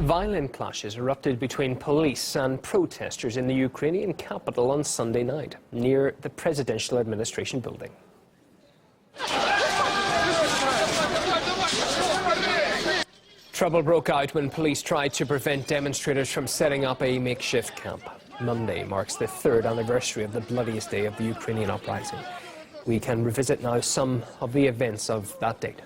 Violent clashes erupted between police and protesters in the Ukrainian capital on Sunday night, near the presidential administration building. Trouble broke out when police tried to prevent demonstrators from setting up a makeshift camp. Monday marks the 3rd anniversary of the bloodiest day of the Ukrainian uprising. We can revisit now some of the events of that date.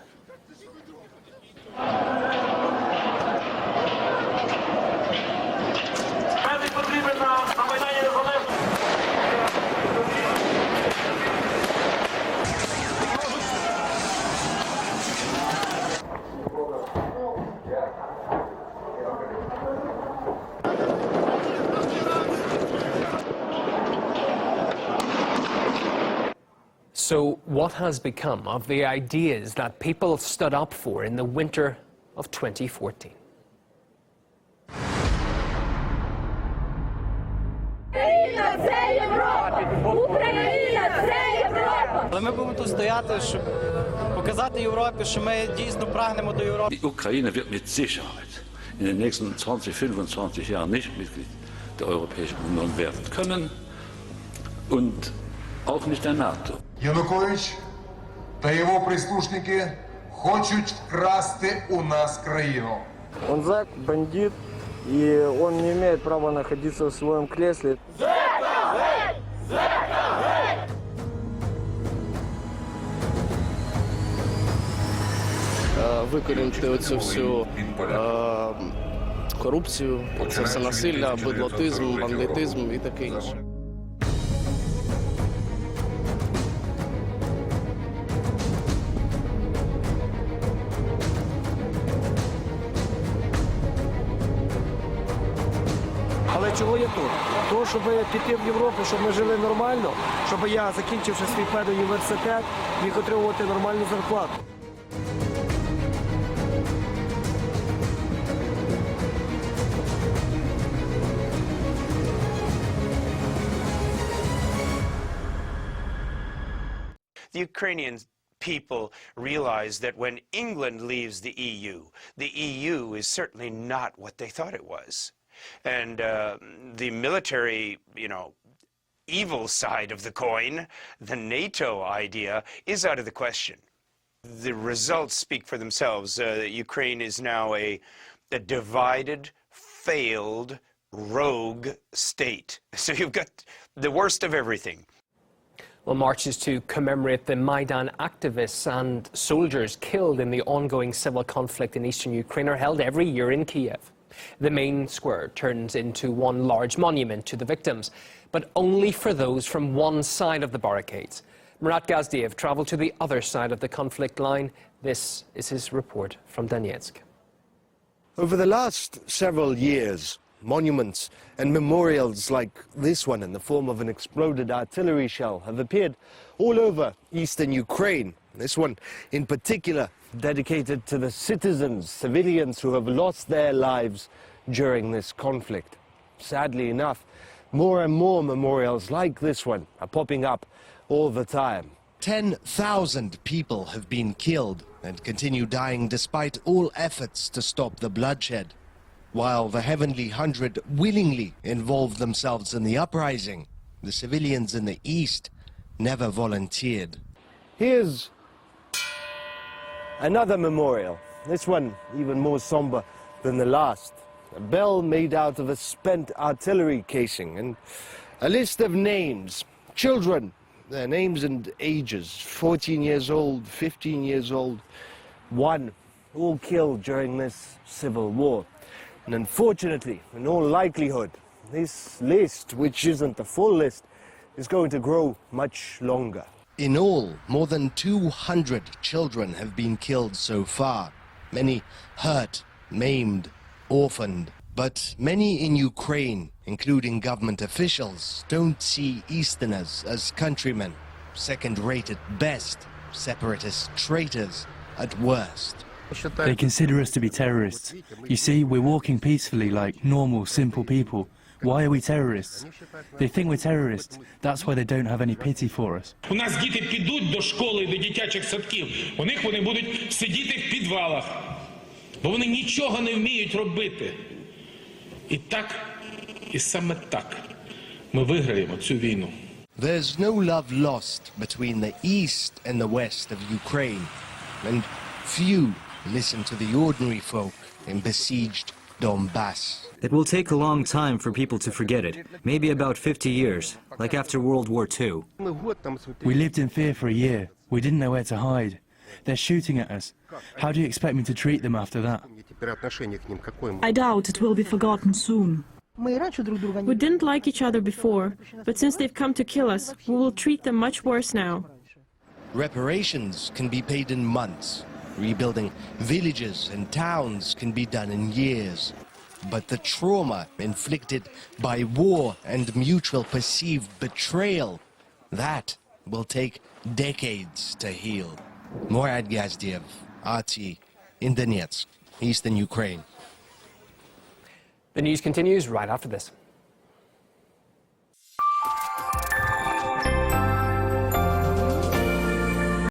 So what has become of the ideas that people stood up for in the winter of 2014? Але ми будемо тут стояти, щоб показати Європі, що ми дійсно прагнемо до Європи. Die Ukraine wird mit Sicherheit in den nächsten 20-25 Jahren nicht Mitglied der Europäischen Union werden können und auch nicht der NATO. Янукович та його прислушники хочуть вкрасти у нас країну. Он зэк, бандит, и он не имеет права находиться в своем кресле. Викорінити оцю всю корупцію, це все насилля, бидлотизм, бандитизм і таке інше. Але чого я тут? Того, щоб піти в Європу, щоб ми жили нормально, щоб я, закінчивши свій педуніверситет, міг отримувати нормальну зарплату. The Ukrainian people realize that when England leaves the EU is certainly not what they thought it was. And the military, evil side of the coin, the NATO idea, is out of the question. The results speak for themselves. Ukraine is now a divided, failed, rogue state. So you've got the worst of everything. Well, marches to commemorate the Maidan activists and soldiers killed in the ongoing civil conflict in eastern Ukraine are held every year in Kiev. The main square turns into one large monument to the victims, but only for those from one side of the barricades. Murat Gazdiev traveled to the other side of the conflict line. This is his report from Donetsk. Over the last several years, monuments and memorials like this one in the form of an exploded artillery shell have appeared all over eastern Ukraine. This one in particular dedicated to the citizens, civilians who have lost their lives during this conflict. Sadly enough, more and more memorials like this one are popping up all the time. 10,000 people have been killed and continue dying despite all efforts to stop the bloodshed. While the Heavenly Hundred willingly involved themselves in the uprising, the civilians in the east never volunteered. Here's another memorial, this one even more somber than the last. A bell made out of a spent artillery casing and a list of names, children, their names and ages, 14 years old, 15 years old, one, all killed during this civil war. And unfortunately, in all likelihood, this list, which isn't the full list, is going to grow much longer. In all, more than 200 children have been killed so far. Many hurt, maimed, orphaned. But many in Ukraine, including government officials, don't see Easterners as countrymen, second-rate at best, separatist traitors at worst. They consider us to be terrorists. You see, we're walking peacefully like normal, simple people. Why are we terrorists? They think we're terrorists. That's why they don't have any pity for us. У нас діти підуть до школи, до дитячих садків. У них вони будуть сидіти в підвалах. Бо вони нічого не вміють робити. І саме так ми виграємо цю війну. There's no love lost between the east and the west of Ukraine, and few listen to the ordinary folk in besieged Donbass. It will take a long time for people to forget it, maybe about 50 years, like after World War II. We lived in fear for a year. We didn't know where to hide. They're shooting at us. How do you expect me to treat them after that? I doubt it will be forgotten soon. We didn't like each other before, but since they've come to kill us, we will treat them much worse now. Reparations can be paid in months. Rebuilding villages and towns can be done in years. But the trauma inflicted by war and mutual perceived betrayal, that will take decades to heal. Morad Gazdiev, RT, in Donetsk, eastern Ukraine. The news continues right after this.